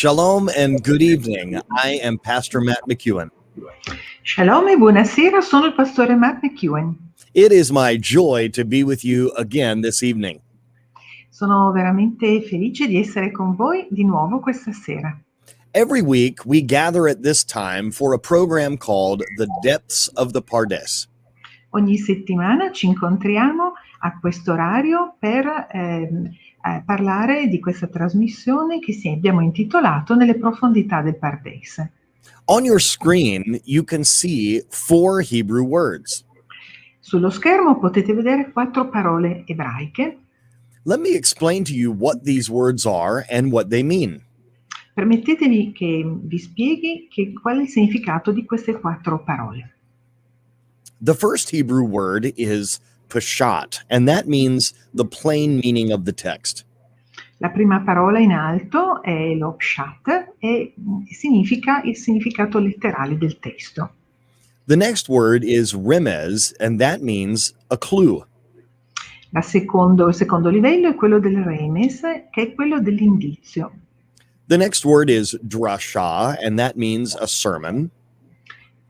Shalom and good evening. I am Pastor Matt McEwen. Shalom e buonasera, sono il pastore Matt McEwen. It is my joy to be with you again this evening. Sono veramente felice di essere con voi di nuovo questa sera. Every week we gather at this time for a program called The Depths of the Pardes. Ogni settimana ci incontriamo a questo orario per parlare di questa trasmissione che abbiamo intitolato Nelle profondità del Pardes. On your screen, you can see 4 Hebrew words. Sullo schermo potete vedere 4 parole ebraiche. Let me explain to you what these words are and what they mean. Permettetemi che vi spieghi qual è il significato di queste 4 parole. The first Hebrew word is pashat, and that means the plain meaning of the text. La prima parola in alto è lo pshat e significa il significato letterale del testo. The next word is remez, and that means a clue. Il secondo livello è quello del remes, che è quello dell'indizio. The next word is drasha, and that means a sermon.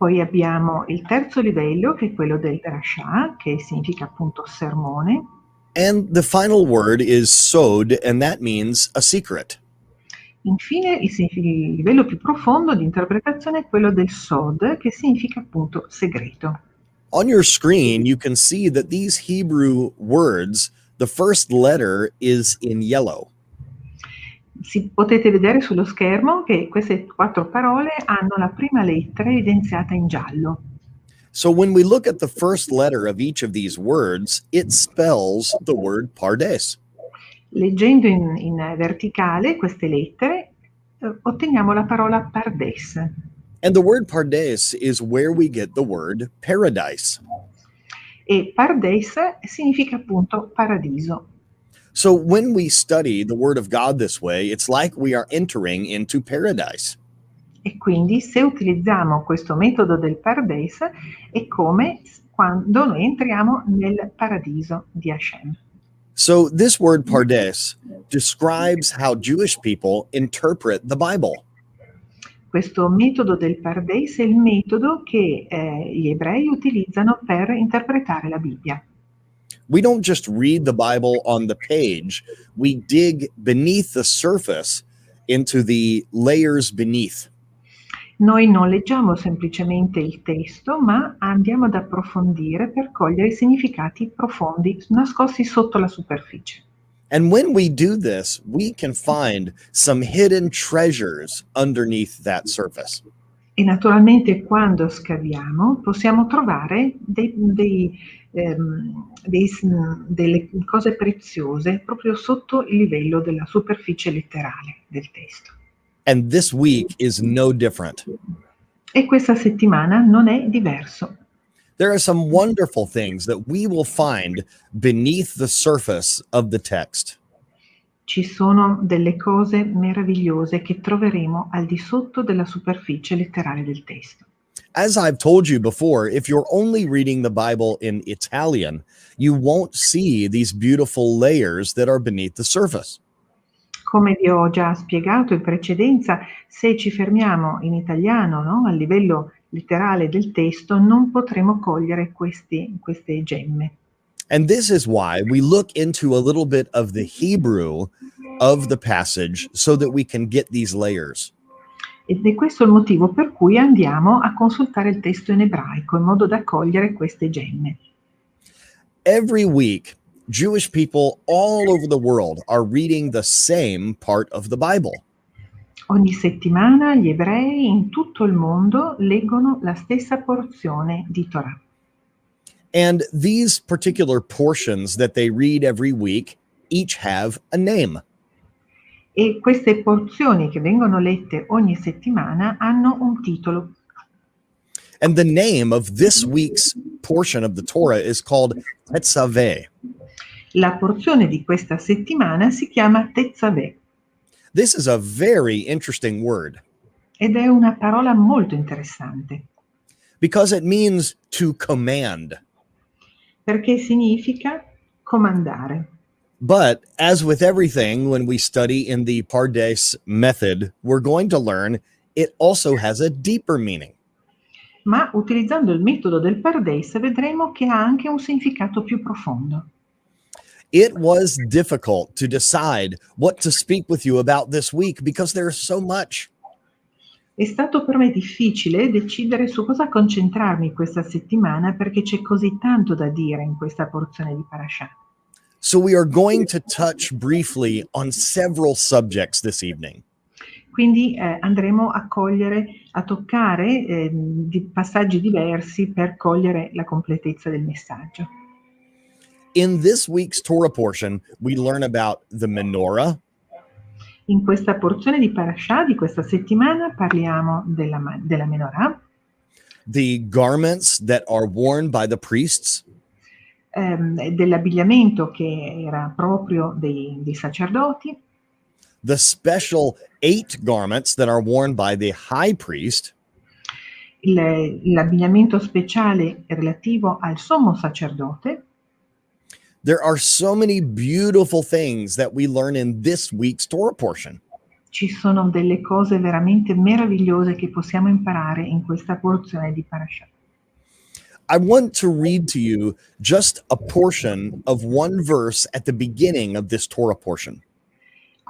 Poi abbiamo il terzo livello, che è quello del drasha, che significa appunto sermone. And the final word is sod, and that means a secret. Infine il livello più profondo di interpretazione è quello del sod, che significa appunto segreto. On your screen, you can see that these Hebrew words, the first letter is in yellow. Potete vedere sullo schermo che queste 4 parole hanno la prima lettera evidenziata in giallo. So when we look at the first letter of each of these words, it spells the word Pardes. Leggendo in verticale queste lettere otteniamo la parola Pardes. And the word Pardes is where we get the word paradise. E Pardes significa appunto paradiso. So when we study the word of God this way, it's like we are entering into paradise. E quindi se utilizziamo questo metodo del Pardes è come quando noi entriamo nel paradiso di Hashem. So this word Pardes describes how Jewish people interpret the Bible. Questo metodo del Pardes è il metodo che gli ebrei utilizzano per interpretare la Bibbia. We don't just read the Bible on the page, we dig beneath the surface into the layers beneath. Noi non leggiamo semplicemente il testo, ma andiamo ad approfondire per cogliere i significati profondi nascosti sotto la superficie. And when we do this, we can find some hidden treasures underneath that surface. E naturalmente quando scaviamo possiamo trovare delle cose preziose proprio sotto il livello della superficie letterale del testo. And this week is no different. E questa settimana non è diverso. There are some wonderful things that we will find beneath the surface of the text. Ci sono delle cose meravigliose che troveremo al di sotto della superficie letterale del testo. As I've told you before, if you're only reading the Bible in Italian, you won't see these beautiful layers that are beneath the surface. Come vi ho già spiegato in precedenza, se ci fermiamo in italiano, no, al livello letterale del testo, non potremo cogliere queste gemme. And this is why we look into a little bit of the Hebrew of the passage so that we can get these layers. Ed è questo il motivo per cui andiamo a consultare il testo in ebraico in modo da cogliere queste gemme. Every week, Jewish people all over the world are reading the same part of the Bible. Ogni settimana gli ebrei in tutto il mondo leggono la stessa porzione di Torah. And these particular portions that they read every week each have a name. E queste porzioni che vengono lette ogni settimana hanno un titolo. And the name of this week's portion of the Torah is called Tetzaveh. La porzione di questa settimana si chiama Tetzaveh. This is a very interesting word Ed è una parola molto interessante, because it means to command. perché significa comandare. But as with everything, when we study in the Pardes method, we're going to learn it also has a deeper meaning. Ma utilizzando il metodo del Pardes vedremo che ha anche un significato più profondo. It was difficult to decide what to speak with you about this week because there's so much. È stato per me difficile decidere su cosa concentrarmi questa settimana perché c'è così tanto da dire in questa porzione di Parashat. So we are going to touch briefly on several subjects this evening. Quindi andremo a toccare passaggi diversi per cogliere la completezza del messaggio. In this week's Torah portion, we learn about the menorah, In questa porzione di Parashat di questa settimana parliamo della Menorah, the garments that are worn by the priests, dell'abbigliamento che era proprio dei sacerdoti, the special 8 garments that are worn by the high priest, l'abbigliamento speciale relativo al sommo sacerdote. There are so many beautiful things that we learn in this week's Torah portion. Ci sono delle cose veramente meravigliose che possiamo imparare in questa porzione di Parashat. I want to read to you just a portion of one verse at the beginning of this Torah portion.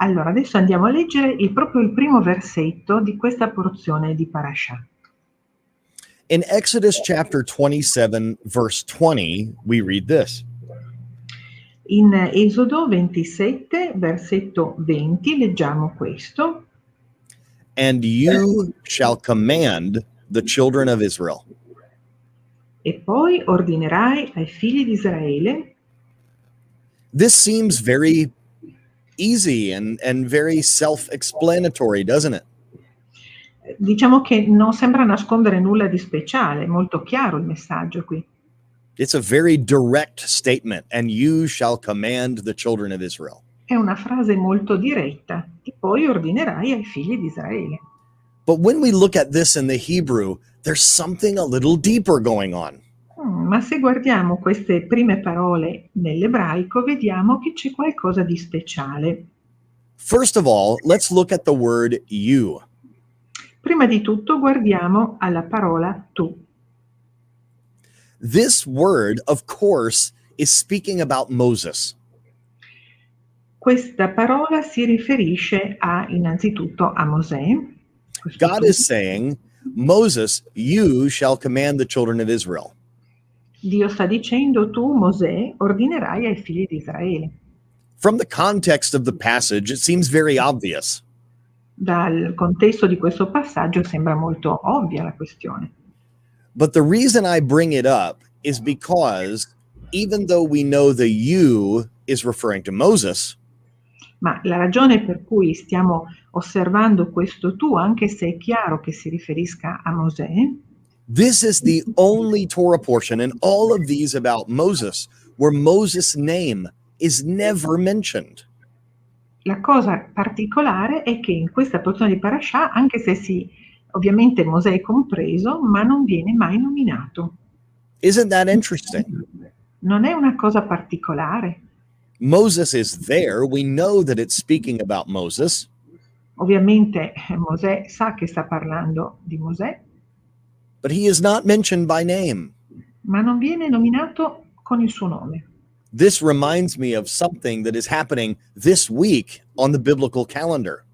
Allora, adesso andiamo a leggere proprio il primo versetto di questa porzione di Parashat. In Exodus chapter 27, verse 20, we read this. In Esodo 27, versetto 20, leggiamo questo. And you shall command the children of Israel. E poi ordinerai ai figli di Israele. This seems very easy and very self-explanatory, doesn't it? Diciamo che non sembra nascondere nulla di speciale, è molto chiaro il messaggio qui. It's a very direct statement, and you shall command the children of Israel. È una frase molto diretta, e poi ordinerai ai figli di Israele. But when we look at this in the Hebrew, there's something a little deeper going on. Ma se guardiamo queste prime parole nell'ebraico, vediamo che c'è qualcosa di speciale. First of all, let's look at the word you. Prima di tutto guardiamo alla parola tu. This word, of course, is speaking about Moses. Questa parola si riferisce innanzitutto a Mosè. God is saying, Moses, you shall command the children of Israel. Dio sta dicendo, tu Mosè ordinerai ai figli di Israele. From the context of the passage, it seems very obvious. Dal contesto di questo passaggio sembra molto ovvia la questione. But the reason I bring it up is because even though we know the you is referring to Moses, Ma la ragione per cui stiamo osservando questo tu, anche se è chiaro che si riferisca a Mosè, this is the only Torah portion in all of these about Moses where Moses' name is never mentioned. la cosa particolare è che in questa porzione di Parashat, anche se ovviamente Mosè è compreso, ma non viene mai nominato. Isn't that interesting? Non è una cosa particolare. Moses is there. We know that it's speaking about Moses. Ovviamente Mosè sa che sta parlando di Mosè, But he is not mentioned by name. ma non viene nominato con il suo nome. This reminds me of something that is happening this week on the biblical calendar.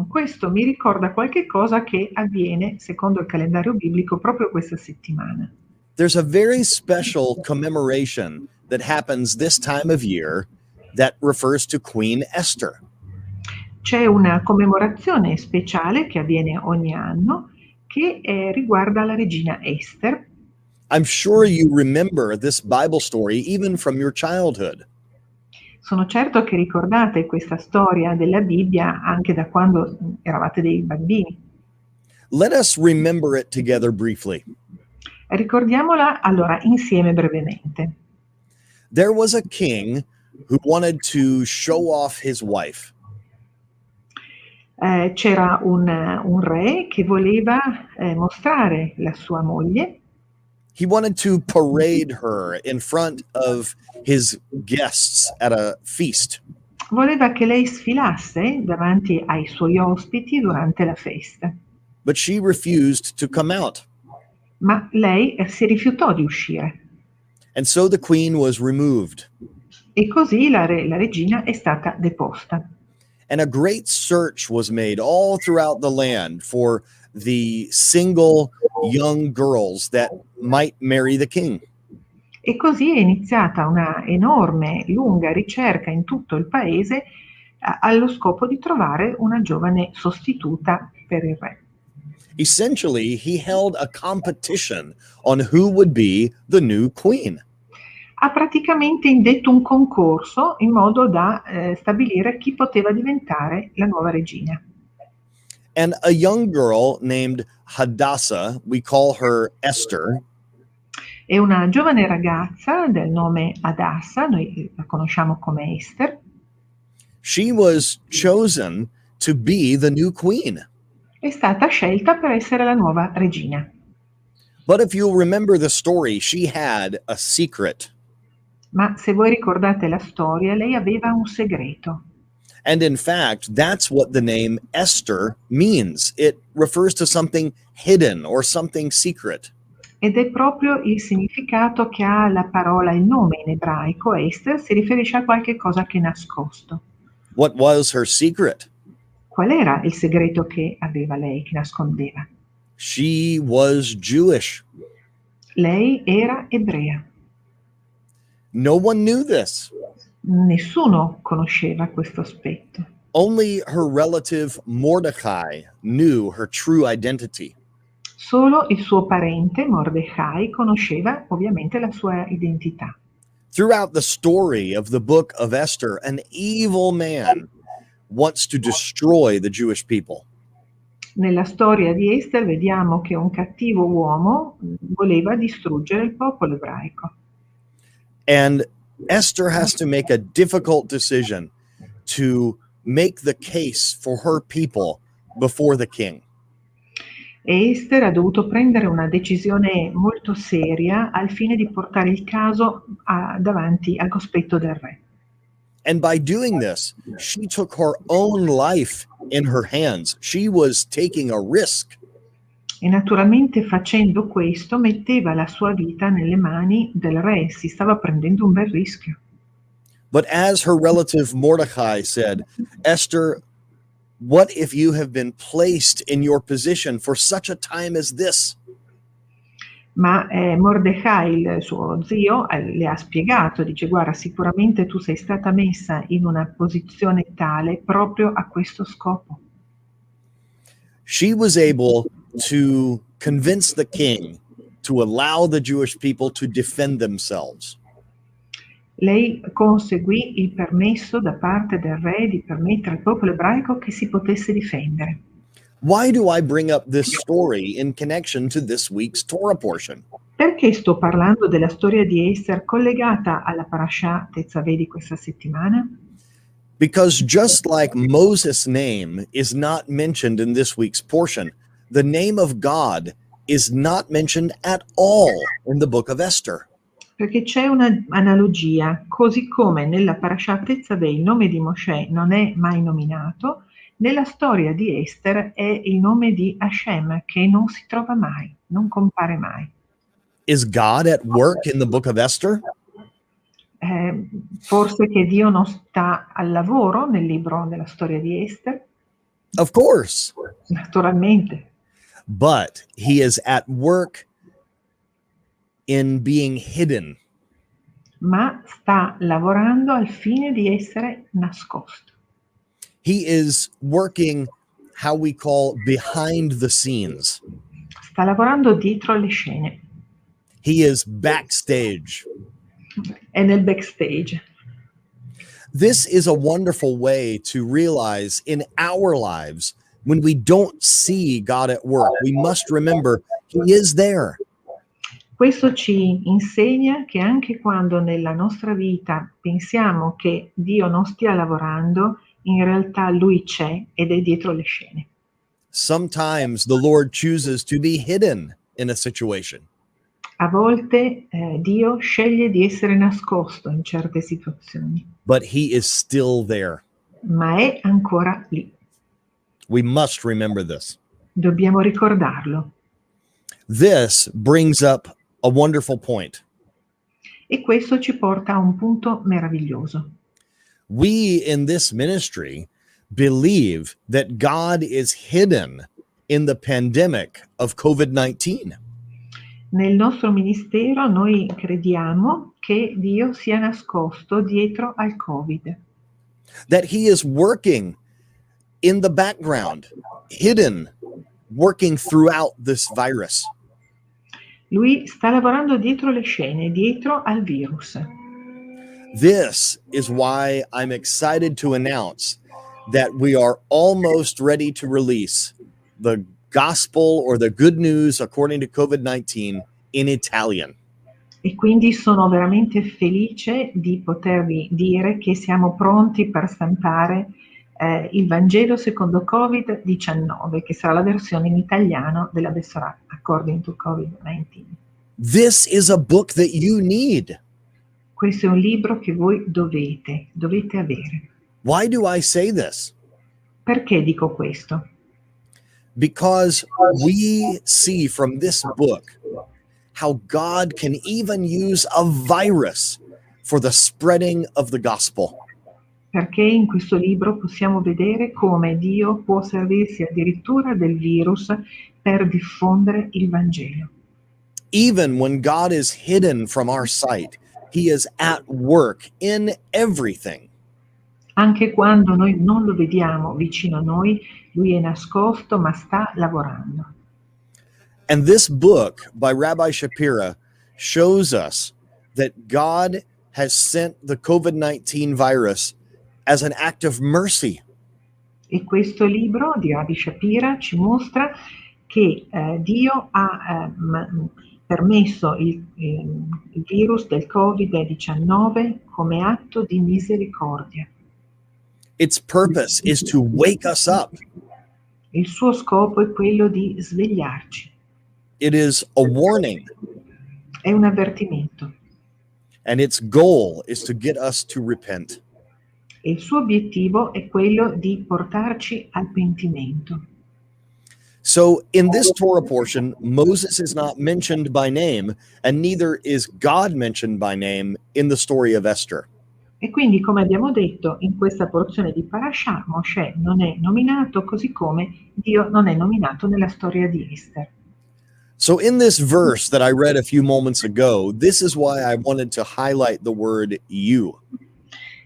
Questo mi ricorda qualche cosa che avviene, secondo il calendario biblico, proprio questa settimana. There's a very special commemoration that happens this time of year that refers to Queen Esther. C'è una commemorazione speciale che avviene ogni anno che riguarda la regina Esther. I'm sure you remember this Bible story even from your childhood. Sono certo che ricordate questa storia della Bibbia anche da quando eravate dei bambini. Let us remember it together briefly. Ricordiamola allora insieme brevemente. There was a king who wanted to show off his wife. C'era un re che voleva mostrare la sua moglie. He wanted to parade her in front of his guests at a feast. Voleva che lei sfilasse davanti ai suoi ospiti durante la festa, But she refused to come out. ma lei si rifiutò di uscire And so the queen was removed. e così la regina è stata deposta. And a great search was made all throughout the land for the single young girls that might marry the king. E così è iniziata una enorme, lunga ricerca in tutto il paese allo scopo di trovare una giovane sostituta per il re. Essentially, he held a competition on who would be the new queen. Ha praticamente indetto un concorso in modo da stabilire chi poteva diventare la nuova regina. And a young girl named Hadassah, we call her Esther, E una giovane ragazza del nome Adassa, noi la conosciamo come Esther, she was chosen to be the new queen. è stata scelta per essere la nuova regina. But if you'll remember the story, she had a secret. Ma se voi ricordate la storia, lei aveva un segreto. And in fact, that's what the name Esther means. It refers to something hidden or something secret. Ed è proprio il significato che ha la parola, il nome in ebraico, Esther, si riferisce a qualche cosa che è nascosto. What was her secret? Qual era il segreto che aveva lei, che nascondeva? She was Jewish. Lei era ebrea. No one knew this. Nessuno conosceva questo aspetto. Only her relative Mordecai knew her true identity. Solo il suo parente, Mordecai, conosceva ovviamente la sua identità. Throughout the story of the book of Esther, an evil man wants to destroy the Jewish people. Nella storia di Esther vediamo che un cattivo uomo voleva distruggere il popolo ebraico. And Esther has to make a difficult decision to make the case for her people before the king. E Esther ha dovuto prendere una decisione molto seria al fine di portare il caso davanti al cospetto del re. And by doing this, she took her own life in her hands. She was taking a risk. E naturalmente facendo questo metteva la sua vita nelle mani del re, si stava prendendo un bel rischio. But as her relative Mordecai said, Esther, what if you have been placed in your position for such a time as this? Ma Mordecai, il suo zio, le ha spiegato, dice guarda, sicuramente tu sei stata messa in una posizione tale proprio a questo scopo. She was able to convince the king to allow the Jewish people to defend themselves. Lei conseguì il permesso da parte del re di permettere al popolo ebraico che si potesse difendere. Why do I bring up this story in connection to this week's Torah portion? Perché sto parlando della storia di Esther collegata alla Parashat Tetzaveh di questa settimana? Because just like Moses' name is not mentioned in this week's portion, the name of God is not mentioned at all in the book of Esther. Perché c'è un'analogia, così come nella Parashat Tetzaveh il nome di Mosè non è mai nominato, nella storia di Esther è il nome di Hashem che non si trova mai, non compare mai. Is God at work in the book of Esther? Forse che Dio non sta al lavoro nel libro della storia di Esther? Of course. Naturalmente. But he is at work in being hidden. Ma sta lavorando al fine di essere nascosto. He is working how we call behind the scenes. Sta lavorando dietro le scene. He is backstage. È nel backstage. This is a wonderful way to realize in our lives when we don't see God at work, we must remember he is there. Questo ci insegna che anche quando nella nostra vita pensiamo che Dio non stia lavorando, in realtà Lui c'è ed è dietro le scene. Sometimes the Lord chooses to be hidden in a situation. A volte Dio sceglie di essere nascosto in certe situazioni, but he is still there. ma è ancora lì. We must remember this. Dobbiamo ricordarlo. This brings up a wonderful point. E questo ci porta a un punto meraviglioso. We in this ministry believe that God is hidden in the pandemic of COVID-19. Nel nostro ministero noi crediamo che Dio sia nascosto dietro al Covid, That he is working in the background, hidden, working throughout this virus. Lui sta lavorando dietro le scene, dietro al virus. This is why I'm excited to announce that we are almost ready to release the gospel or the good news according to COVID-19 in Italian. E quindi sono veramente felice di potervi dire che siamo pronti per stampare il Vangelo secondo Covid-19, che sarà la versione in italiano della Bessorat, according to COVID-19. This is a book that you need. Questo è un libro che voi dovete avere. Why do I say this? Perché dico questo? Because we see from this book how God can even use a virus for the spreading of the gospel. Perché in questo libro possiamo vedere come Dio può servirsi addirittura del virus per diffondere il Vangelo. Even when God is hidden from our sight, he is at work in everything. Anche quando noi non lo vediamo vicino a noi, lui è nascosto ma sta lavorando. And this book by Rabbi Shapira shows us that God has sent the COVID-19 virus as an act of mercy. E questo libro di Rabbi Shapira ci mostra che Dio ha permesso il virus del Covid-19 come atto di misericordia. Its purpose is to wake us up. Il suo scopo è quello di svegliarci. It is a warning. È un avvertimento. And its goal is to get us to repent. E il suo obiettivo è quello di portarci al pentimento. So in this Torah portion, Moses is not mentioned by name, and neither is God mentioned by name in the story of Esther. E quindi, come abbiamo detto, in questa porzione di Parashat, Mosè non è nominato, così come Dio non è nominato nella storia di Esther. So in this verse that I read a few moments ago, this is why I wanted to highlight the word you.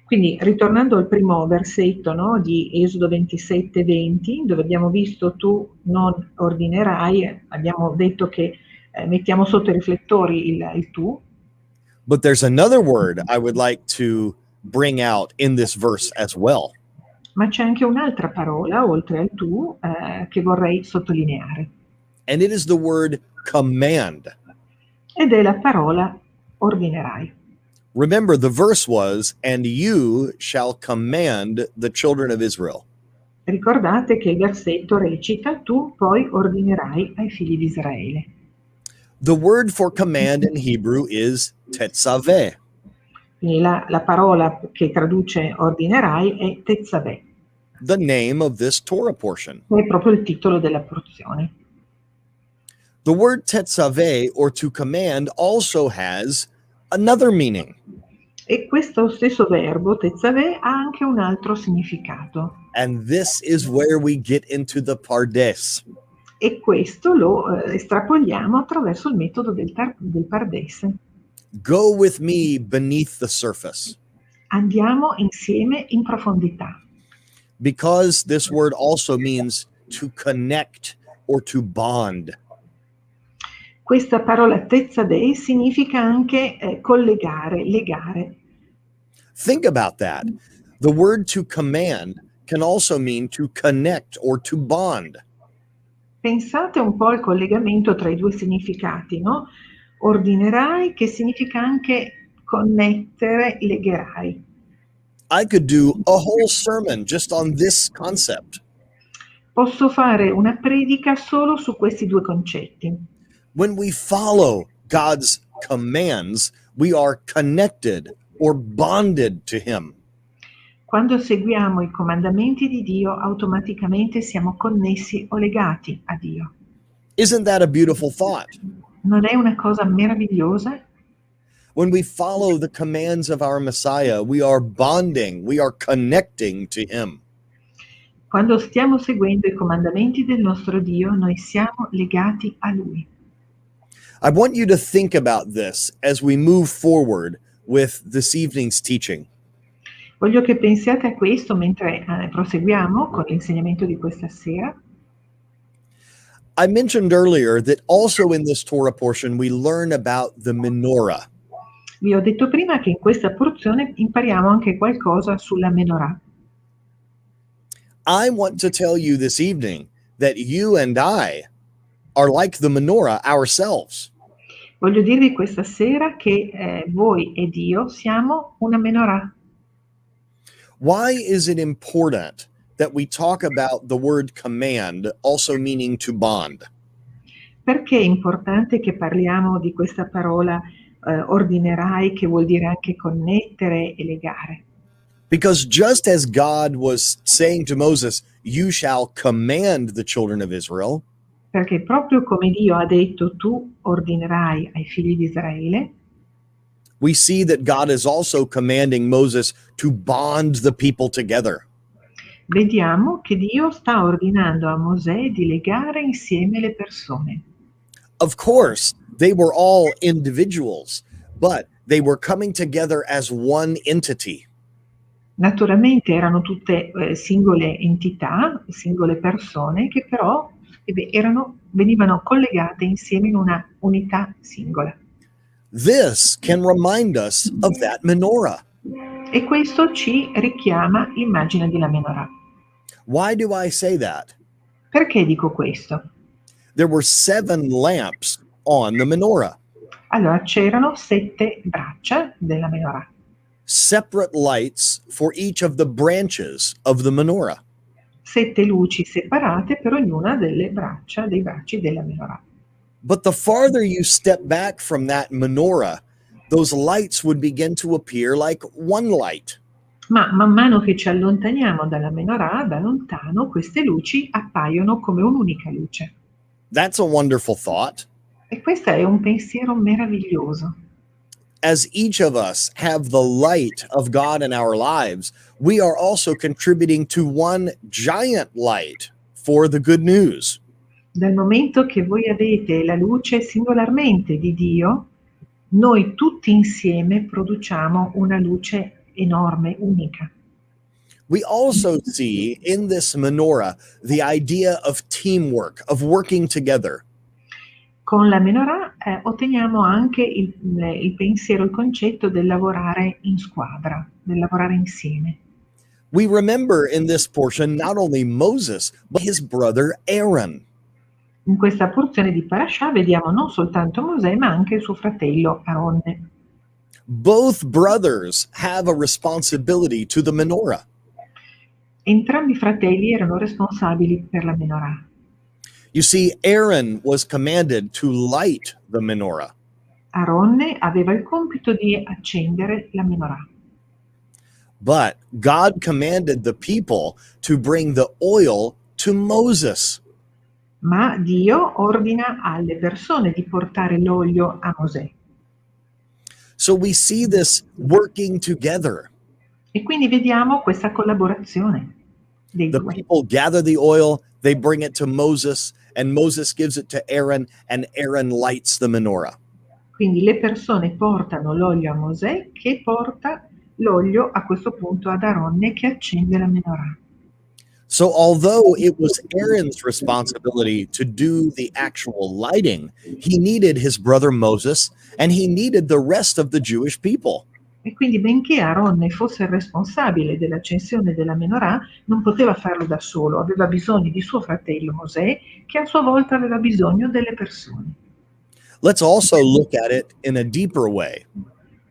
Quindi, ritornando al primo versetto, no, di Esodo 27:20, dove abbiamo visto tu non ordinerai, abbiamo detto che mettiamo sotto i riflettori il tu. But there's another word I would like to bring out in this verse as well. Ma c'è anche un'altra parola, oltre al tu, che vorrei sottolineare. And it is the word command. Ed è la parola ordinerai. Remember, the verse was, and you shall command the children of Israel. Ricordate che il versetto recita, tu poi ordinerai ai figli di Israele. The word for command in Hebrew is Tetzaveh. Quindi la parola che traduce ordinerai è Tetzaveh. The name of this Torah portion. È proprio il titolo della porzione. The word Tetzaveh, or to command, also has another meaning. E questo stesso verbo, Tetzaveh, ha anche un altro significato. And this is where we get into the Pardes. E questo lo estrapoliamo attraverso il metodo del Pardes. Go with me beneath the surface. Andiamo insieme in profondità. Because this word also means to connect or to bond. Questa parola Tetzaveh significa anche collegare, legare. Think about that. The word to command can also mean to connect or to bond. Pensate un po' al collegamento tra i due significati, no? Ordinerai, che significa anche connettere, legherai. I could do a whole sermon just on this concept. Posso fare una predica solo su questi due concetti. When we follow God's commands, we are connected or bonded to him. Quando seguiamo i comandamenti di Dio, automaticamente siamo connessi o legati a Dio. Isn't that a beautiful thought? Non è una cosa meravigliosa? When we follow the commands of our Messiah, we are bonding, we are connecting to him. Quando stiamo seguendo i comandamenti del nostro Dio, noi siamo legati a Lui. I want you to think about this as we move forward with this evening's teaching. Voglio che pensiate a questo mentre proseguiamo con l'insegnamento di questa sera. I mentioned earlier that also in this Torah portion we learn about the menorah. Vi ho detto prima che in questa porzione impariamo anche qualcosa sulla menorah. I want to tell you this evening that you and I are like the menorah ourselves. Voglio dirvi questa sera che voi ed io siamo una menorah. Why is it important that we talk about the word command also meaning to bond? Perché è importante che parliamo di questa parola ordinerai, che vuol dire anche connettere e legare? Because just as God was saying to Moses, you shall command the children of Israel, Perché proprio come Dio ha detto tu ordinerai ai figli di Israele, we see that God is also commanding Moses to bond the people together. vediamo che Dio sta ordinando a Mosè di legare insieme le persone. Of course, they were all individuals, but they were coming together as one entity. Naturalmente erano tutte singole entità, singole persone che però venivano collegate insieme in una unità singola. This can remind us of that menorah. E questo ci richiama l'immagine della menorah. Why do I say that? Perché dico questo? There were 7 lamps on the menorah, Allora, c'erano 7 braccia della menorah, separate lights for each of the branches of the menorah. 7 luci separate per ognuna dei bracci della menorah. But the farther you step back from that menorah, those lights would begin to appear like one light. Ma man mano che ci allontaniamo dalla menorah, da lontano, queste luci appaiono come un'unica luce. That's a wonderful thought. E questo è un pensiero meraviglioso. As each of us have the light of God in our lives, we are also contributing to one giant light for the good news. Dal momento che voi avete la luce singolarmente di Dio, noi tutti insieme produciamo una luce enorme, unica. We also see in this menorah the idea of teamwork, of working together. Con la menorah otteniamo anche il pensiero, il concetto del lavorare in squadra, del lavorare insieme. We remember in this portion not only Moses, but his brother Aaron. In questa porzione di Parashat vediamo non soltanto Mosè, ma anche il suo fratello Aronne. Both brothers have a responsibility to the menorah. Entrambi i fratelli erano responsabili per la menorah. You see, Aaron was commanded to light the menorah. Aronne aveva il compito di accendere la menorah. But God commanded the people to bring the oil to Moses. Ma Dio ordina alle persone di portare l'olio a Mosè. So we see this working together. E quindi vediamo questa collaborazione dei The due. people gather the oil, they bring it to Moses, and Moses gives it to Aaron, and Aaron lights the menorah. Quindi le persone portano l'olio a Mosè, che porta l'olio a questo punto ad Aronne, che accende la menorah. So although it was Aaron's responsibility to do the actual lighting, he needed his brother Moses, and he needed the rest of the Jewish people. E quindi benché Aronne fosse il responsabile dell'accensione della menorah, non poteva farlo da solo, aveva bisogno di suo fratello Mosè, che a sua volta aveva bisogno delle persone. Let's also look at it in a deeper way.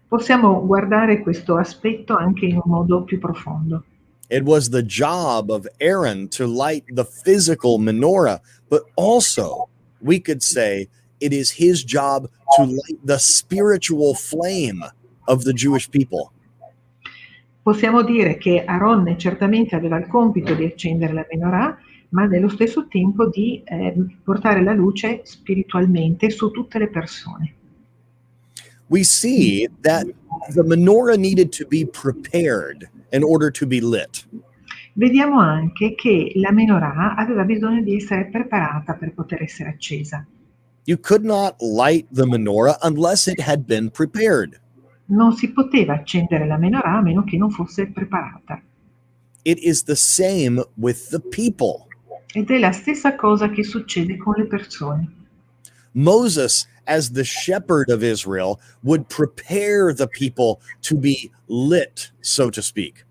Possiamo guardare questo aspetto anche in un modo più profondo. It was the job of Aaron to light the physical menorah, but also, we could say, it is his job to light the spiritual flame of the Jewish people. Possiamo dire che Aaron certamente aveva il compito di accendere la menorah, ma nello stesso tempo di portare la luce spiritualmente su tutte le persone. We see that the menorah needed to be prepared in order to be lit. Vediamo anche che la menorah aveva bisogno di essere preparata per poter essere accesa. You could not light the menorah unless it had been prepared. Non si poteva accendere la menorah a meno che non fosse preparata. It is the same with the people. Ed è la stessa cosa che succede con le persone. Moses, as the shepherd of Israel, would prepare the people to be lit, so to speak.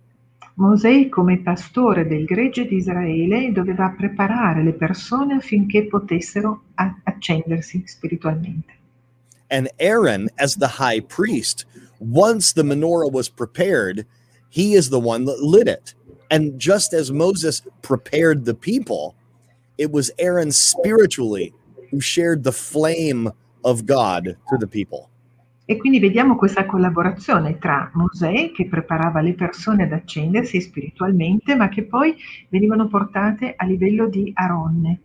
Mosè, come pastore del gregge di Israele, doveva preparare le persone affinché potessero accendersi spiritualmente. And Aaron, as the high priest, once the menorah was prepared, he is the one that lit it. And just as Moses prepared the people, it was Aaron spiritually who shared the flame of God to the people. E quindi vediamo questa collaborazione tra Mosè, che preparava le persone ad accendersi spiritualmente, ma che poi venivano portate a livello di Aaronne,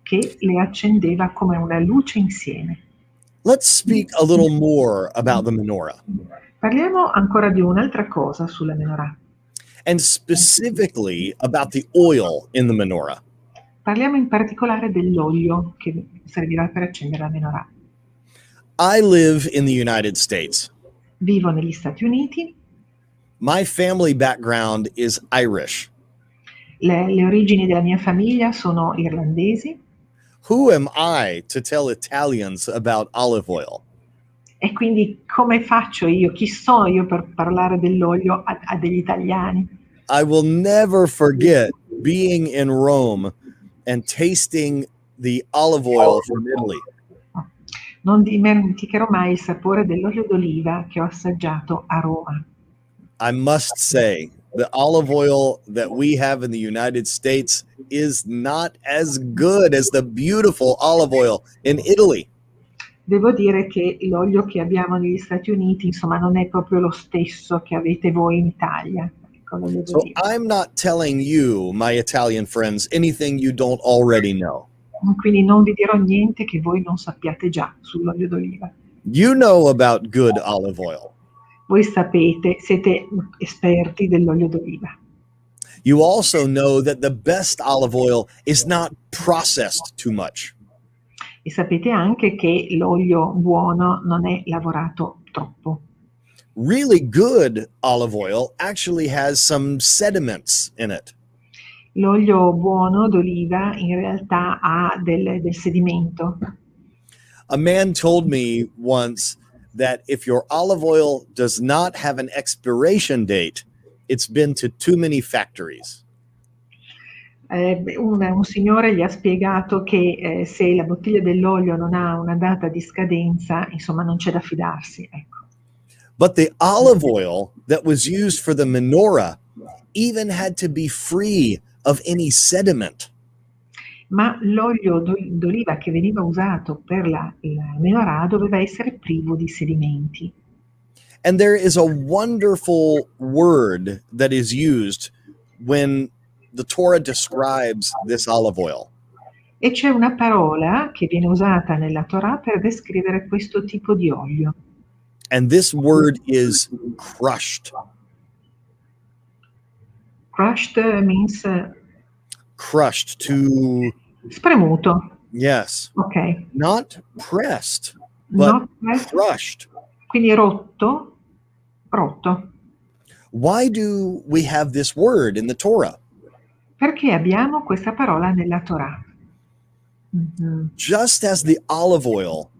che le accendeva come una luce insieme. Let's speak a little more about the menorah, Parliamo ancora di un'altra cosa sulla menorah. and specifically about the oil in the menorah. Parliamo in particolare dell'olio che servirà per accendere la menorah. I live in the United States. Vivo negli Stati Uniti, My family background is Irish. le origini della mia famiglia sono irlandesi, Who am I to tell Italians about olive oil? e quindi come faccio io, chi sono io per parlare dell'olio a degli italiani? I will never forget being in Rome and tasting the olive oil from Italy. Non dimenticherò mai il sapore dell'olio d'oliva che ho assaggiato a Roma. I must say, the olive oil that we have in the United States is not as good as the beautiful olive oil in Italy. Devo dire che l'olio che abbiamo negli Stati Uniti, insomma, non è proprio lo stesso che avete voi in Italia. Ecco, lo devo So dire. I'm not telling you, my Italian friends, anything you don't already know. Quindi non vi dirò niente che voi non sappiate già sull'olio d'oliva. You know about good olive oil. Voi sapete, siete esperti dell'olio d'oliva. You also know that the best olive oil is not processed too much. E sapete anche che l'olio buono non è lavorato troppo. Really good olive oil actually has some sediments in it. L'olio buono d'oliva in realtà ha del sedimento. A man told me once that if your olive oil does not have an expiration date, it's been to too many factories. Un signore gli ha spiegato che se la bottiglia dell'olio non ha una data di scadenza, insomma, non c'è da fidarsi, ecco. But the olive oil that was used for the menorah even had to be free of any sediment. Ma l'olio d'oliva che veniva usato per la menorah doveva essere privo di sedimenti. And there is a wonderful word that is used when the Torah describes this olive oil. E c'è una parola che viene usata nella Torah per descrivere questo tipo di olio. And this word is crushed. Crushed means Crushed to, spremuto. yes, Ok. not pressed, but Not pressed. crushed. Quindi rotto. Why do we have this word in the Torah? Perché abbiamo questa parola nella Torah. Just as the olive oil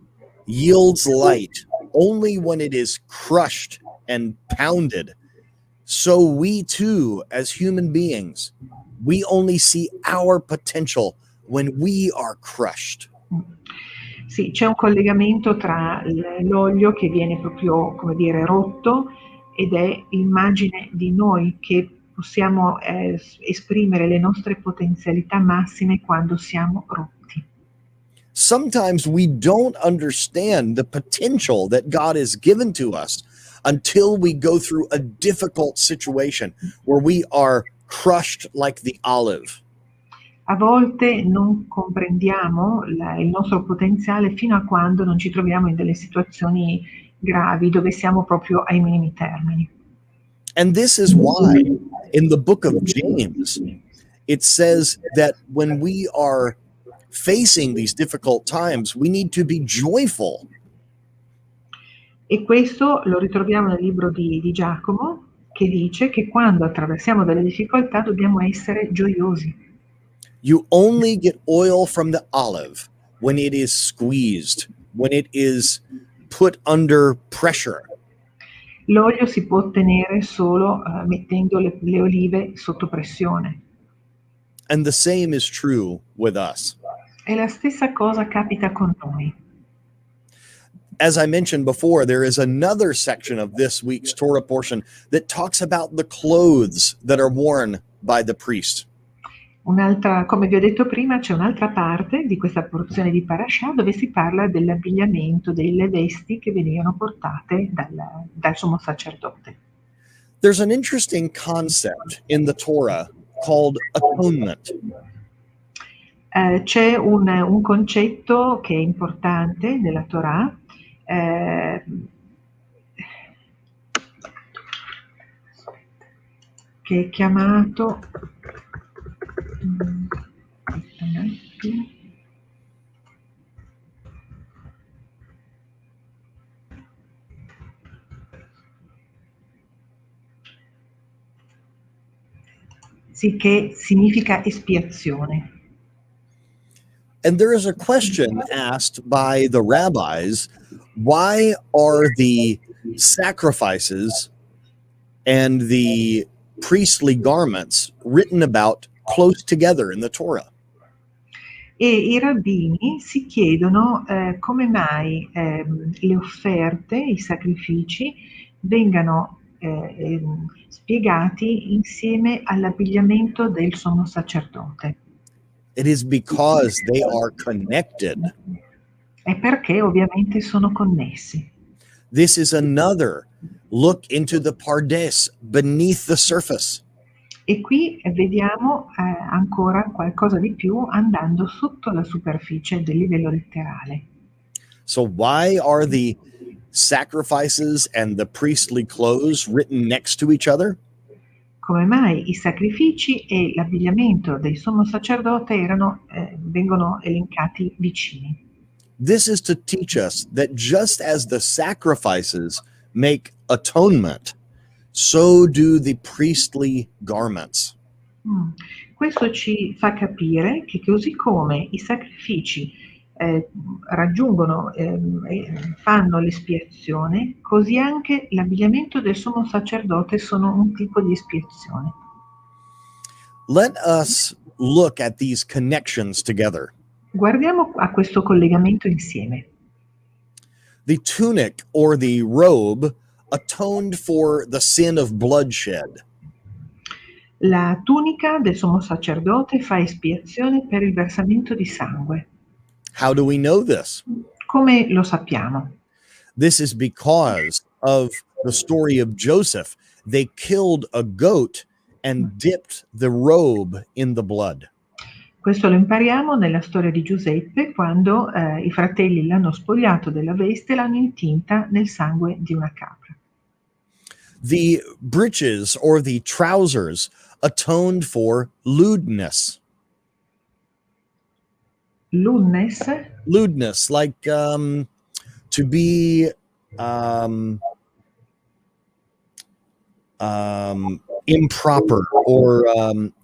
yields light only when it is crushed and pounded, so we too, as human beings, we only see our potential when we are crushed. Sì, c'è un collegamento tra l'olio che viene proprio, come dire, rotto, ed è l'immagine di noi che possiamo esprimere le nostre potenzialità massime quando siamo rotti. Sometimes we don't understand the potential that God has given to us until we go through a difficult situation where we are crushed like the olive. A volte non comprendiamo il nostro potenziale fino a quando non ci troviamo in delle situazioni gravi, dove siamo proprio ai minimi termini. And this is why in the book of James, it says that when we are facing these difficult times, we need to be joyful. E questo lo ritroviamo nel libro di Giacomo, che dice che quando attraversiamo delle difficoltà dobbiamo essere gioiosi. You only get oil from the olive when it is squeezed, when it is put under pressure. L'olio si può ottenere solo mettendo le olive sotto pressione. And the same is true with us. E la stessa cosa capita con noi. As I mentioned before, there is another section of this week's Torah portion that talks about the clothes that are worn by the priest. Come vi ho detto prima, c'è un'altra parte di questa porzione di Parashat dove si parla dell'abbigliamento, delle vesti che venivano portate dal sommo sacerdote. There's an interesting concept in the Torah called atonement. C'è un concetto che è importante nella Torah, che è chiamato sì, che significa espiazione. And there is a question asked by the rabbis, why are the sacrifices and the priestly garments written about close together in the Torah? E i rabbini si chiedono come mai le offerte, i sacrifici vengano spiegati insieme all'abbigliamento del sommo sacerdote. It is because they are connected. È perché ovviamente sono connessi. This is another look into the Pardes, beneath the surface. E qui vediamo ancora qualcosa di più andando sotto la superficie del livello letterale. So why are the sacrifices and the priestly clothes written next to each other? Come mai i sacrifici e l'abbigliamento del sommo sacerdote vengono elencati vicini? This is to teach us that just as the sacrifices make atonement, so do the priestly garments. Questo ci fa capire che così come i sacrifici fanno l'espiazione, così anche l'abbigliamento del sommo sacerdote sono un tipo di espiazione. Let us look at these connections together. Guardiamo a questo collegamento insieme. The tunic or the robe atoned for the sin of bloodshed. La tunica del sommo sacerdote fa espiazione per il versamento di sangue. How do we know this? Come lo sappiamo? This is because of the story of Joseph. They killed a goat and dipped the robe in the blood. Questo lo impariamo nella storia di Giuseppe, quando i fratelli l'hanno spogliato della veste e l'hanno intinta nel sangue di una capra. The breeches or the trousers atoned for lewdness. Lewdness, like to be improper or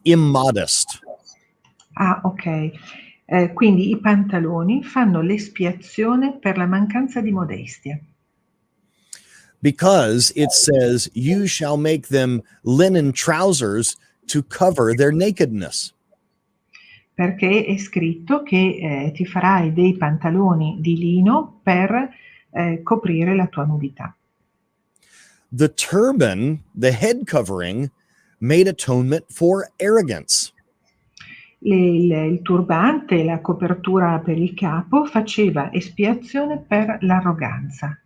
immodest. Ah, ok. Quindi i pantaloni fanno l'espiazione per la mancanza di modestia. Because it says, you shall make them linen trousers to cover their nakedness. Perché è scritto che ti farai dei pantaloni di lino per coprire la tua nudità. The turban, the head covering, made atonement for arrogance. Il turbante, la copertura per il capo, faceva espiazione per l'arroganza.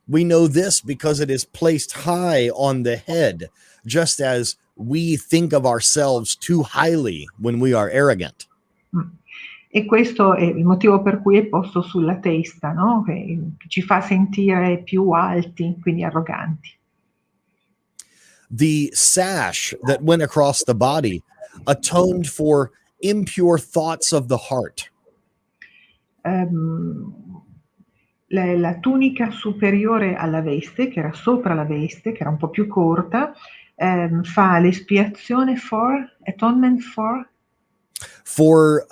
We know this because it is placed high on the head, just as we think of ourselves too highly when we are arrogant. E questo è il motivo per cui è posto sulla testa, no? Che ci fa sentire più alti, quindi arroganti. The sash that went across the body atoned for impure thoughts of the heart. La tunica superiore alla veste, che era sopra la veste, che era un po' più corta, fa l'espiazione atonement for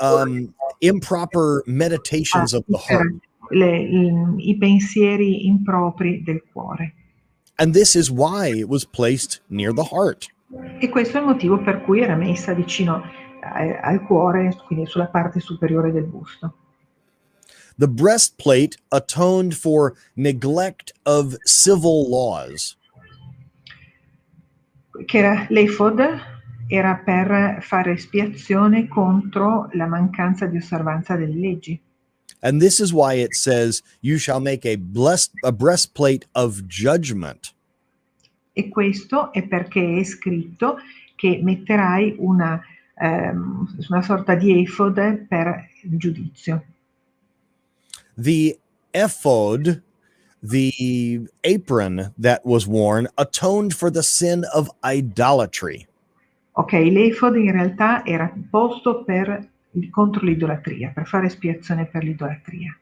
improper meditations of the per heart. i pensieri impropri del cuore. And this is why it was placed near the heart. E questo è il motivo per cui era messa vicino al cuore, quindi sulla parte superiore del busto. The breastplate atoned for neglect of civil laws. Che era l'efod era per fare espiazione contro la mancanza di osservanza delle leggi. And this is why it says, you shall make a breastplate of judgment. E questo è perché è scritto che metterai una sorta di efod per il giudizio. The ephod, the apron that was worn, atoned for the sin of idolatry. Ok, l'efod in realtà era posto contro l'idolatria, per fare espiazione per l'idolatria.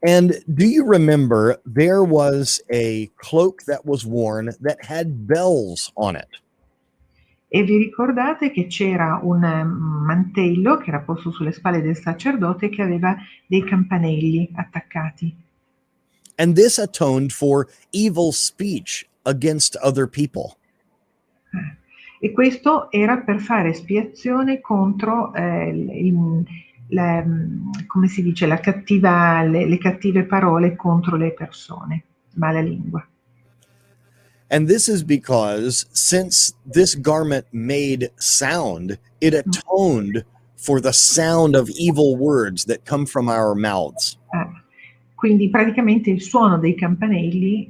And do you remember there was a cloak that was worn that had bells on it? E vi ricordate che c'era un mantello che era posto sulle spalle del sacerdote che aveva dei campanelli attaccati. And this atoned for evil speech against other people. E questo era per fare espiazione contro come si dice, le cattive parole contro le persone, mala lingua. And this is because since this garment made sound, it atoned for the sound of evil words that come from our mouths. Quindi praticamente il suono dei campanelli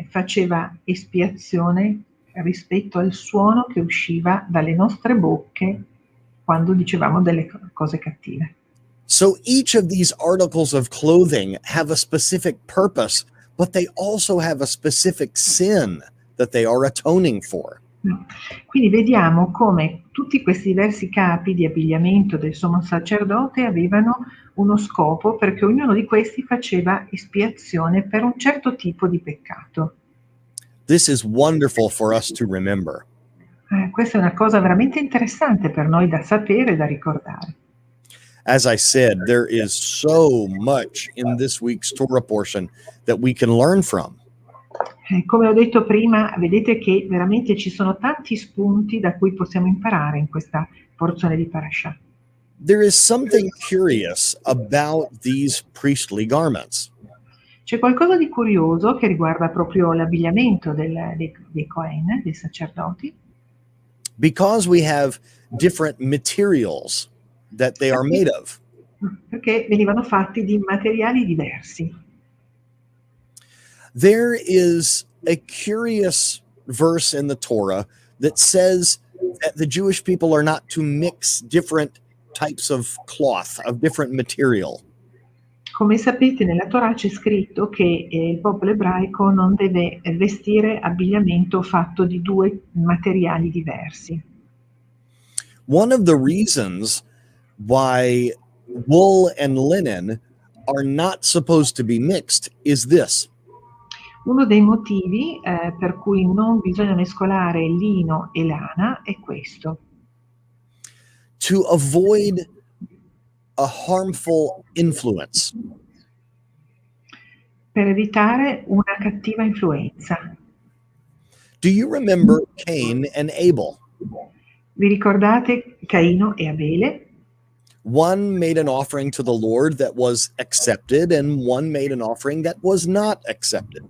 faceva espiazione rispetto al suono che usciva dalle nostre bocche quando dicevamo delle cose cattive. So each of these articles of clothing have a specific purpose, but they also have a specific sin that they are atoning for. Quindi vediamo come tutti questi diversi capi di abbigliamento del sommo sacerdote avevano uno scopo, perché ognuno di questi faceva espiazione per un certo tipo di peccato. This is wonderful for us to remember. Questa è una cosa veramente interessante per noi da sapere e da ricordare. As I said, there is so much in this week's Torah portion that we can learn from. Come ho detto prima, vedete che veramente ci sono tanti spunti da cui possiamo imparare in questa porzione di Parashat. There is something curious about these priestly garments. C'è qualcosa di curioso che riguarda proprio l'abbigliamento dei Cohen, dei sacerdoti. Because we have different materials that they are made of. Perché venivano fatti di materiali diversi. There is a curious verse in the Torah that says that the Jewish people are not to mix different types of cloth, of different material. Come sapete, nella Torah c'è scritto che il popolo ebraico non deve vestire abbigliamento fatto di due materiali diversi. One of the reasons why wool and linen are not supposed to be mixed is this. Uno dei motivi per cui non bisogna mescolare lino e lana è questo. To avoid a harmful influence. Per evitare una cattiva influenza. Do you remember Cain and Abel? Vi ricordate Caino e Abele? One made an offering to the Lord that was accepted, and one made an offering that was not accepted.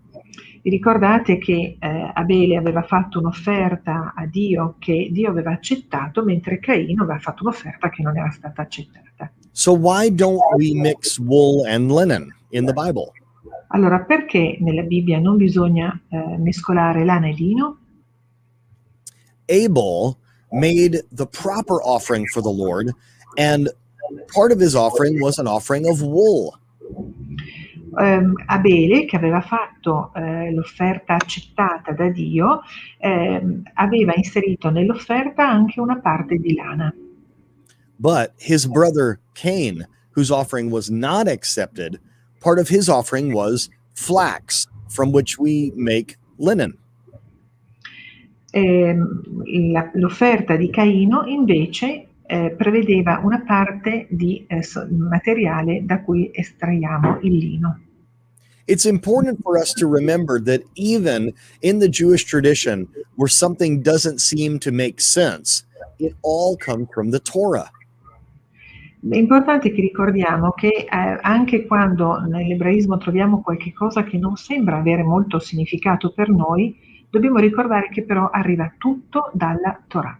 Vi ricordate che Abele aveva fatto un'offerta a Dio che Dio aveva accettato, mentre Caino aveva fatto un'offerta che non era stata accettata. So why don't we mix wool and linen in the Bible? Allora, perché nella Bibbia non bisogna mescolare lana e lino? Abel made the proper offering for the Lord, and part of his offering was an offering of wool. Abele, che aveva fatto l'offerta accettata da Dio, aveva inserito nell'offerta anche una parte di lana. But his brother Cain, whose offering was not accepted, part of his offering was flax, from which we make linen. L'offerta di Caino invece prevedeva una parte di materiale da cui estraiamo il lino. It's important for us to remember that even in the Jewish tradition, where something doesn't seem to make sense, it all comes from the Torah. È importante che ricordiamo che anche quando nell'ebraismo troviamo qualche cosa che non sembra avere molto significato per noi, dobbiamo ricordare che però arriva tutto dalla Torah.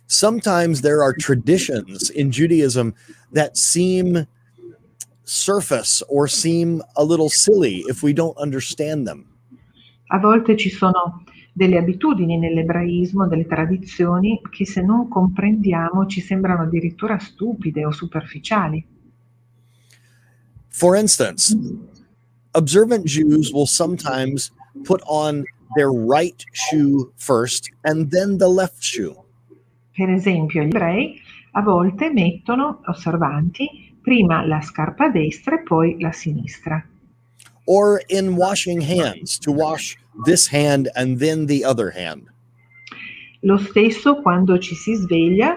Sometimes there are traditions in Judaism that seem surface or seem a little silly if we don't understand them. A volte ci sono delle abitudini nell'ebraismo, delle tradizioni che se non comprendiamo ci sembrano addirittura stupide o superficiali. For instance, observant Jews will sometimes put on their right shoe first and then the left shoe. Per esempio, gli ebrei a volte mettono, osservanti, prima la scarpa destra e poi la sinistra. Or in washing hands, to wash this hand and then the other hand. Lo stesso quando ci si sveglia,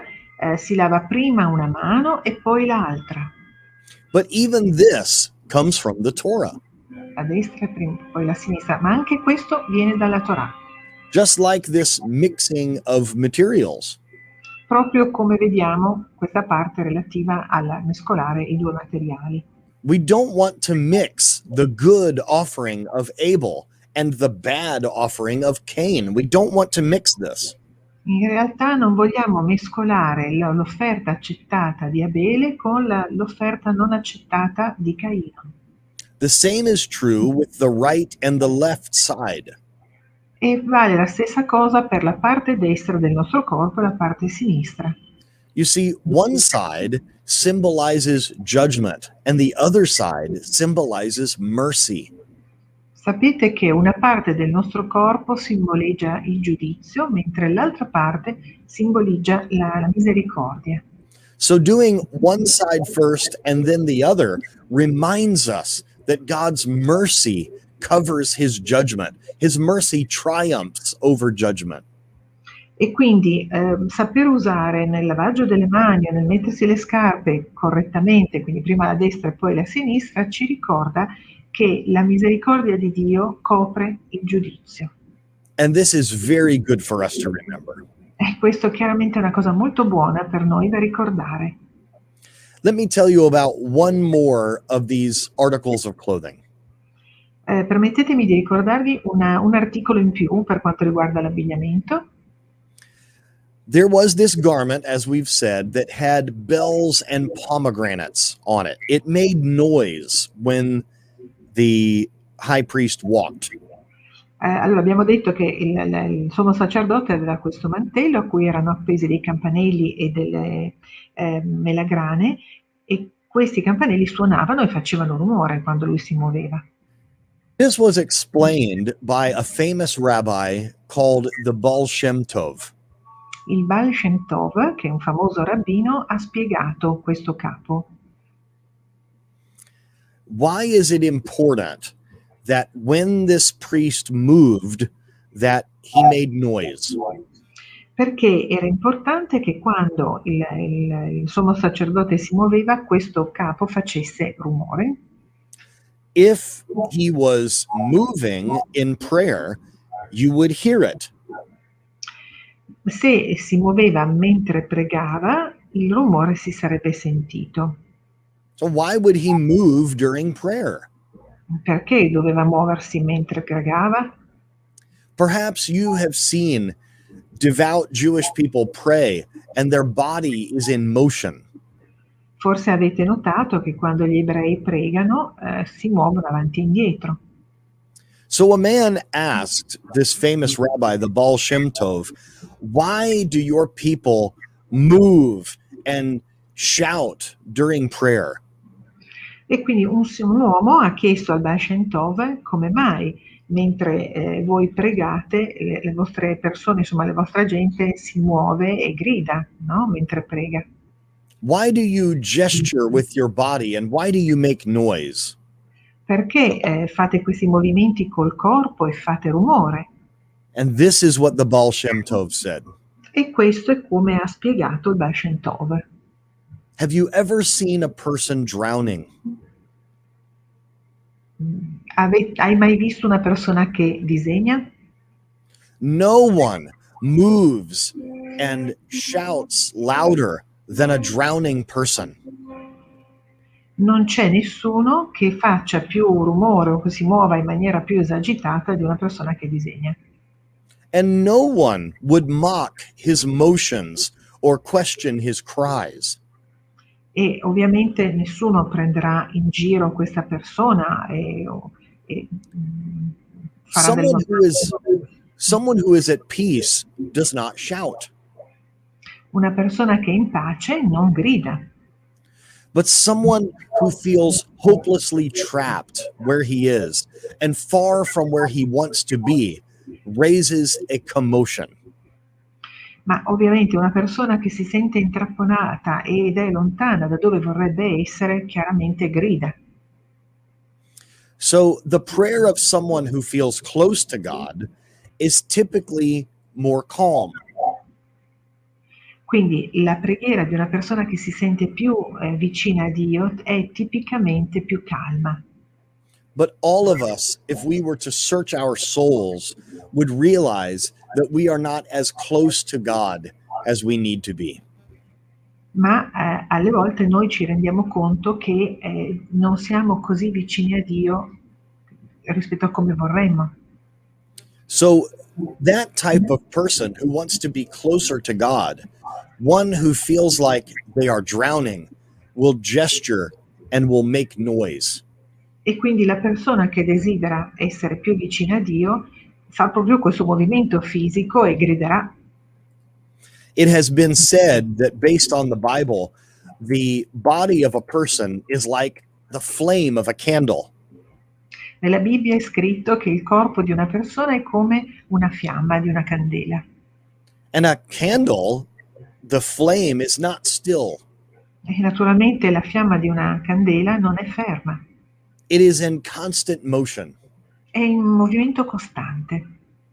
si lava prima una mano e poi l'altra. But even this comes from the Torah. La destra e poi la sinistra, ma anche questo viene dalla Torah. Just like this mixing of materials. Proprio come vediamo questa parte relativa al mescolare i due materiali. We don't want to mix the good offering of Abel and the bad offering of Cain. We don't want to mix this. In realtà non vogliamo mescolare l'offerta accettata di Abele con l'offerta non accettata di Caino. The same is true with the right and the left side. E vale la stessa cosa per la parte destra del nostro corpo e la parte sinistra. You see, one side symbolizes judgment and the other side symbolizes mercy. Sapete che una parte del nostro corpo simboleggia il giudizio, mentre l'altra parte simboleggia la misericordia. So doing one side first and then the other reminds us that God's mercy covers his judgment. His mercy triumphs over judgment. E quindi saper usare nel lavaggio delle mani o nel mettersi le scarpe correttamente, quindi prima la destra e poi la sinistra, ci ricorda che la misericordia di Dio copre il giudizio. And this is very good for us to remember. E questo chiaramente è una cosa molto buona per noi da ricordare. Let me tell you about one more of these articles of clothing. Permettetemi di ricordarvi un articolo in più per quanto riguarda l'abbigliamento. There was this garment, as we've said, that had bells and pomegranates on it. It made noise when the high priest walked. Allora abbiamo detto che il sommo sacerdote aveva questo mantello a cui erano appesi dei campanelli e delle melagrane, e questi campanelli suonavano e facevano rumore quando lui si muoveva. This was explained by a famous rabbi called the Baal Shem Tov. Il Baal Shem Tov, che è un famoso rabbino, ha spiegato questo capo. Why is it important that when this priest moved, that he made noise? Perché era importante che quando il sommo sacerdote si muoveva, questo capo facesse rumore. If he was moving in prayer, you would hear it. Se si muoveva mentre pregava, il rumore si sarebbe sentito. So why would he move during prayer? Perché doveva muoversi mentre pregava? Perhaps you have seen devout Jewish people pray and their body is in motion. Forse avete notato che quando gli ebrei pregano si muovono avanti e indietro. So a man asked this famous rabbi, the Baal Shem Tov, why do your people move and shout during prayer? E quindi un uomo ha chiesto al Baal Shem Tov come mai mentre voi pregate le vostre persone, insomma la vostra gente si muove e grida, no? Mentre prega. Why do you gesture with your body and why do you make noise? Perché fate questi movimenti col corpo e fate rumore? And this is what the Baal Shem Tov said. E questo è come ha spiegato il Baal Shem Tov. Have you ever seen a person drowning? Hai mai visto una persona che disegna? No one moves and shouts louder than a drowning person. Non c'è nessuno che faccia più rumore o che si muova in maniera più esagitata di una persona che disegna. And no one would mock his motions or question his cries. E ovviamente nessuno prenderà in giro questa persona e farà Someone who is at peace does not shout. Una persona che è in pace non grida. But someone who feels hopelessly trapped where he is and far from where he wants to be raises a commotion. Ma ovviamente una persona che si sente intrapponata ed è lontana da dove vorrebbe essere, chiaramente grida. So the prayer of someone who feels close to God is typically more calm. Quindi la preghiera di una persona che si sente più vicina a Dio è tipicamente più calma. But all of us, if we were to search our souls, would realize that we are not as close to God as we need to be. Ma alle volte noi ci rendiamo conto che non siamo così vicini a Dio rispetto a come vorremmo. So that type of person who wants to be closer to God, one who feels like they are drowning, will gesture and will make noise. E quindi la persona che desidera essere più vicina a Dio fa proprio questo movimento fisico e griderà. It has been said that based on the Bible, the body of a person is like the flame of a candle. Nella Bibbia è scritto che il corpo di una persona è come una fiamma di una candela. And a candle, the flame is not still. E naturalmente la fiamma di una candela non è ferma, It is in constant motion. è in movimento costante.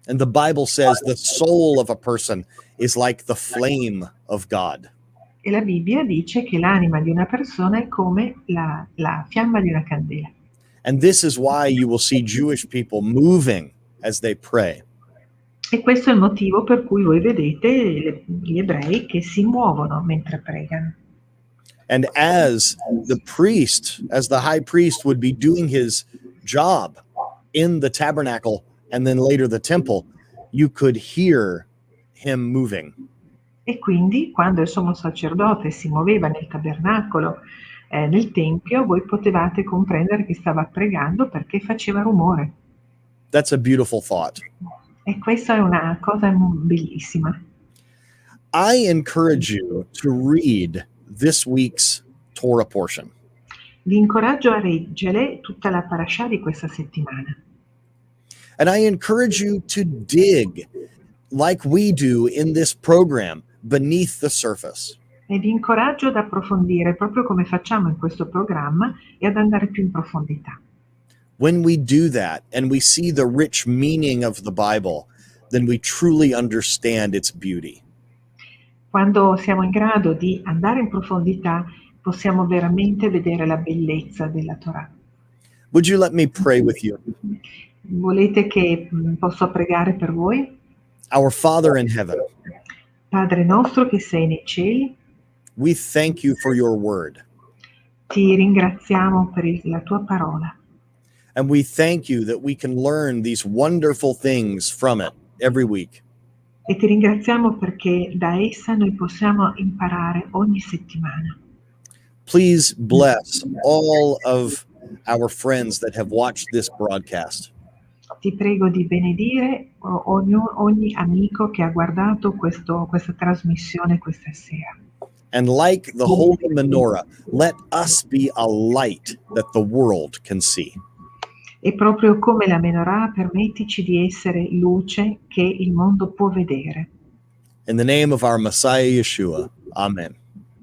And the Bible says the soul of a person is like the flame of God. E la Bibbia dice che l'anima di una persona è come la fiamma di una candela. And this is why you will see Jewish people moving as they pray. E questo è il motivo per cui voi vedete gli ebrei che si muovono mentre pregano. And as the high priest would be doing his job in the tabernacle and then later the temple, you could hear him moving. E quindi quando il sommo sacerdote si muoveva nel tabernacolo, nel tempio, voi potevate comprendere che stava pregando perché faceva rumore. That's a beautiful thought. E questa è una cosa bellissima. I encourage you to read this week's Torah portion. Vi incoraggio a leggere tutta la parasha di questa settimana. And I encourage you to dig, like we do in this program, beneath the surface. E vi incoraggio ad approfondire proprio come facciamo in questo programma e ad andare più in profondità. When we do that and we see the rich meaning of the Bible, then we truly understand its beauty. Quando siamo in grado di andare in profondità, possiamo veramente vedere la bellezza della Torah. Would you let me pray with you? Volete che posso pregare per voi? Our Father in heaven, Padre nostro che sei nei cieli, we thank you for your word. ti ringraziamo per la tua parola. And we thank you that we can learn these wonderful things from it every week. E ti ringraziamo perché da essa noi possiamo imparare ogni settimana. Please bless all of our friends that have watched this broadcast. Ti prego di benedire ogni amico che ha guardato questa trasmissione questa sera. And like the holy menorah, let us be a light that the world can see. E proprio come la menorah, permettici di essere luce che il mondo può vedere. In the name of our Messiah Yeshua, amen.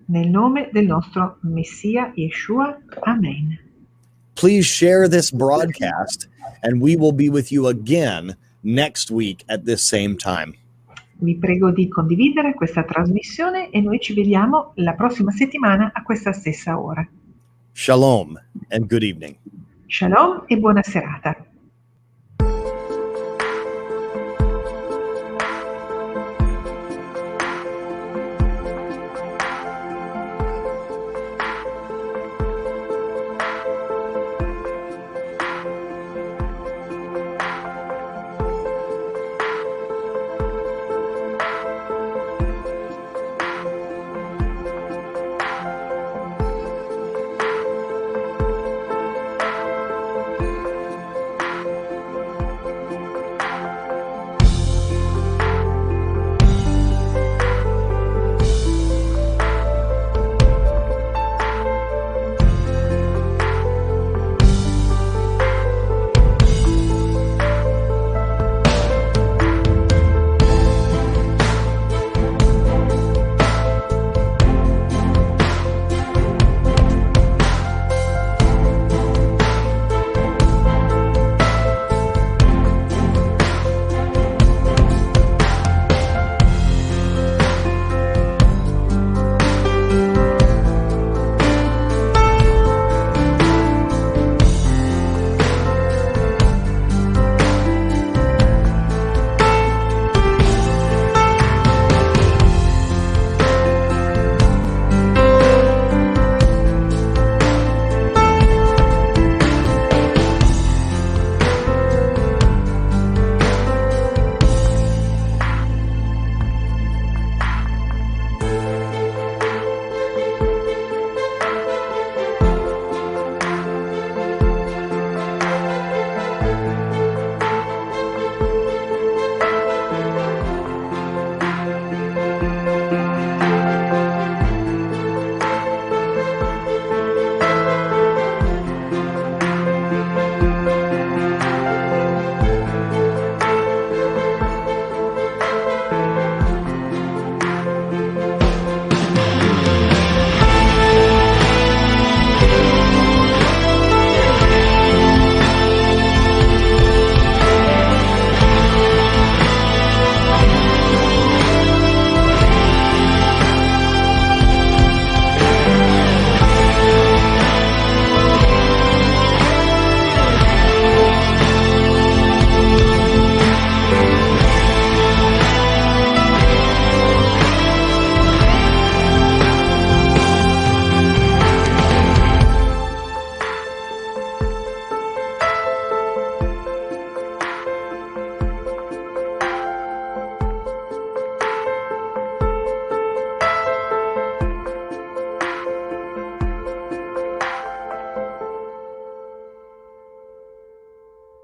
Nel nome del nostro Messia Yeshua, amen. Please share this broadcast, and we will be with you again next week at this same time. Vi prego di condividere questa trasmissione e noi ci vediamo la prossima settimana a questa stessa ora. Shalom and good evening. Shalom e buona serata.